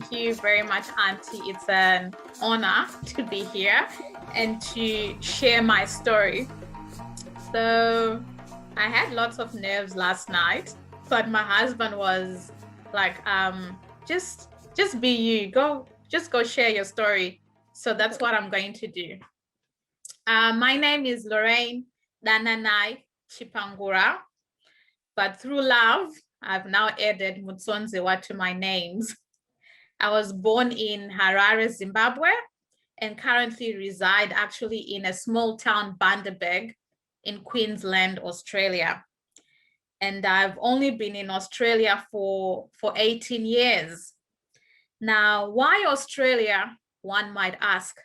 Thank you very much, Auntie. It's an honor to be here and to share my story. So I had lots of nerves last night, but my husband was like, just be you. Just go share your story. So that's what I'm going to do. My name is Lorraine Dananai Chipangura, but through love, I've now added Mutsonzewa to my names. I was born in Harare, Zimbabwe, and currently reside actually in a small town, Bundaberg, in Queensland, Australia. And I've only been in Australia for 18 years. Now, why Australia, one might ask?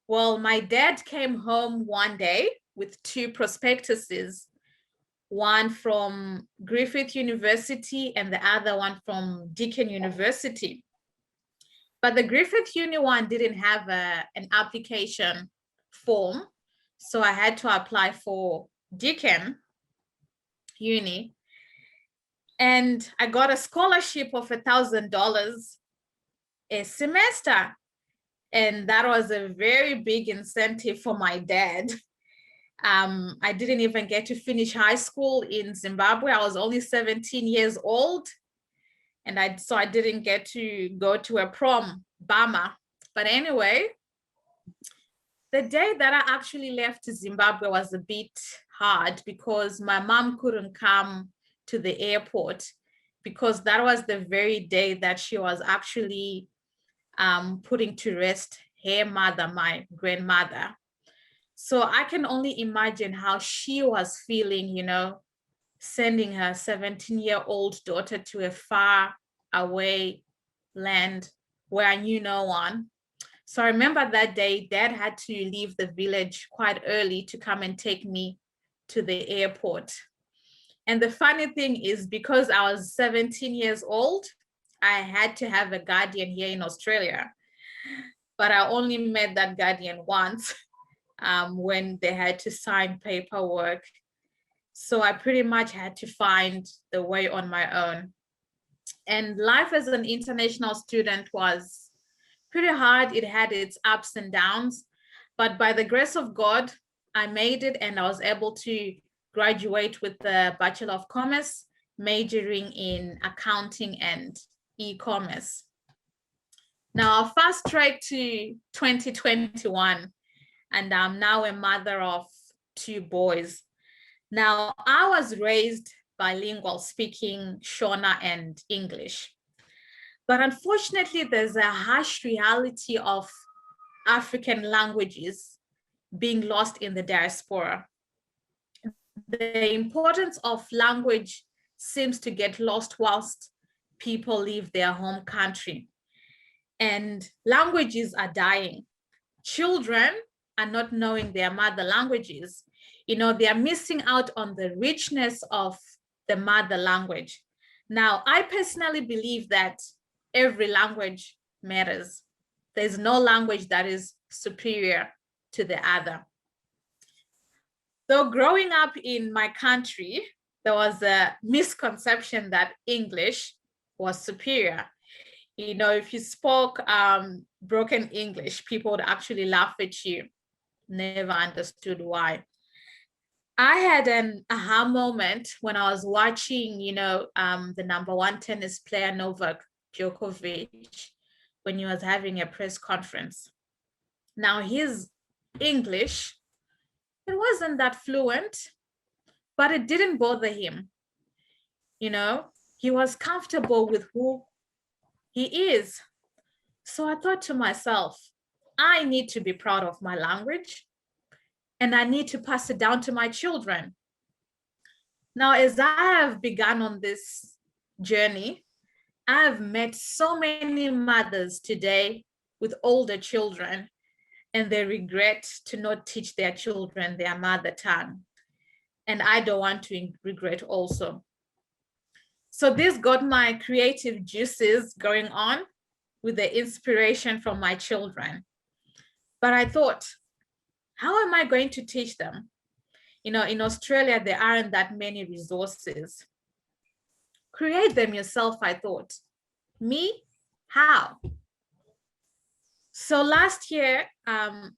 Well, my dad came home one day with two prospectuses, one from Griffith University and the other one from Deakin University. But the Griffith Uni one didn't have an application form. So I had to apply for Deakin Uni. And I got a scholarship of $1,000 a semester. And that was a very big incentive for my dad. I didn't even get to finish high school in Zimbabwe. I was only 17 years old. And so I didn't get to go to a prom, bummer. But anyway, the day that I actually left Zimbabwe was a bit hard because my mom couldn't come to the airport because that was the very day that she was actually putting to rest her mother, my grandmother. So I can only imagine how she was feeling, sending her 17-year-old daughter to a far away land where I knew no one. So I remember that day, Dad had to leave the village quite early to come and take me to the airport. And the funny thing is, because I was 17 years old, I had to have a guardian here in Australia. But I only met that guardian once when they had to sign paperwork. So I pretty much had to find the way on my own. And life as an international student was pretty hard. It had its ups and downs, but by the grace of God, I made it and I was able to graduate with the Bachelor of Commerce, majoring in accounting and e-commerce. Now I'll fast track to 2021, and I'm now a mother of two boys. Now I was raised bilingual, speaking Shona and English. But unfortunately, there's a harsh reality of African languages being lost in the diaspora. The importance of language seems to get lost whilst people leave their home country. And languages are dying. Children are not knowing their mother languages. They are missing out on the richness of the mother language. Now, I personally believe that every language matters. There's no language that is superior to the other. So growing up in my country, there was a misconception that English was superior. If you spoke broken English, people would actually laugh at you. Never understood why. I had an aha moment when I was watching, the #1 tennis player, Novak Djokovic, when he was having a press conference. Now his English, it wasn't that fluent, but it didn't bother him. He was comfortable with who he is. So I thought to myself, I need to be proud of my language and I need to pass it down to my children. Now, as I have begun on this journey, I've met so many mothers today with older children, and they regret to not teach their children their mother tongue. And I don't want to regret also. So this got my creative juices going on with the inspiration from my children. But I thought, how am I going to teach them? In Australia, there aren't that many resources. Create them yourself, I thought. Me, How? So last year,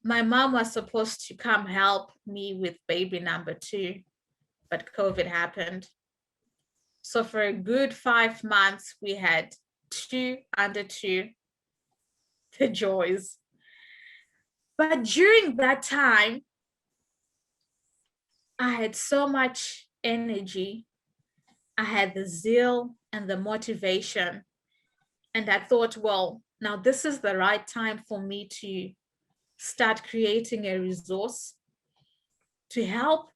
my mom was supposed to come help me with baby number 2, but COVID happened. So for a good 5 months, we had 2 under 2, the joys. But during that time, I had so much energy. I had the zeal and the motivation. And I thought, well, now this is the right time for me to start creating a resource to help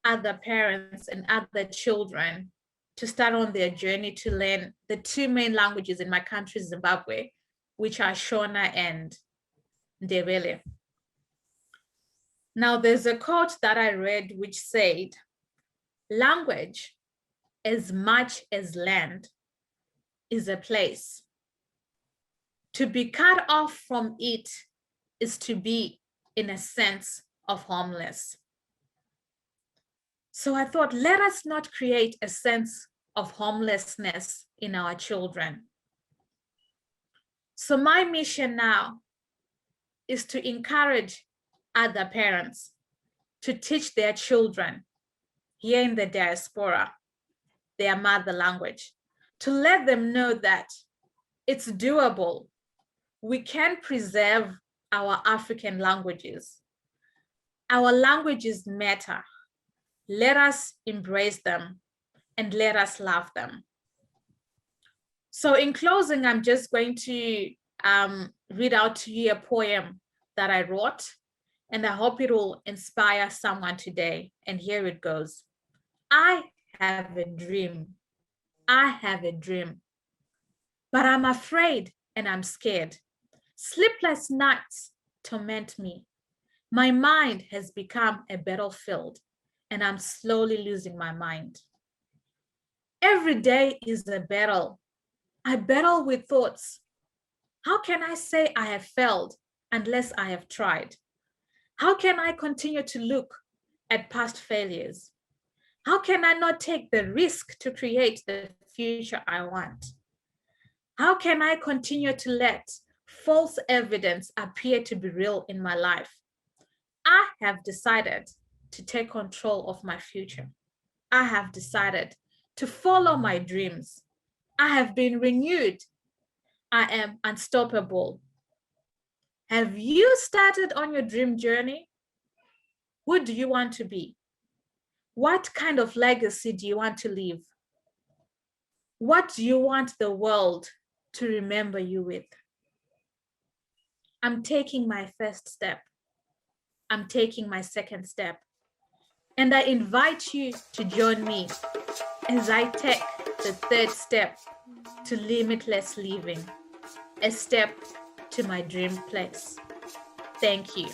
other parents and other children to start on their journey to learn the 2 main languages in my country, Zimbabwe, which are Shona and Ndebele. Now, there's a quote that I read which said, language, as much as land, is a place. To be cut off from it is to be in a sense of homeless. So I thought, let us not create a sense of homelessness in our children. So my mission now is to encourage other parents to teach their children here in the diaspora their mother language, to let them know that it's doable. We can preserve our African languages. Our languages matter. Let us embrace them and let us love them. So in closing, I'm just going to read out to you a poem that I wrote, and I hope it will inspire someone today. And here it goes. I have a dream. I have a dream, but I'm afraid and I'm scared. Sleepless nights torment me. My mind has become a battlefield, and I'm slowly losing my mind. Every day is a battle. I battle with thoughts. How can I say I have failed unless I have tried? How can I continue to look at past failures? How can I not take the risk to create the future I want? How can I continue to let false evidence appear to be real in my life? I have decided to take control of my future. I have decided to follow my dreams. I have been renewed. I am unstoppable. Have you started on your dream journey? Who do you want to be? What kind of legacy do you want to leave? What do you want the world to remember you with? I'm taking my first step. I'm taking my second step. And I invite you to join me as I take the third step to limitless living, a step to my dream place. Thank you.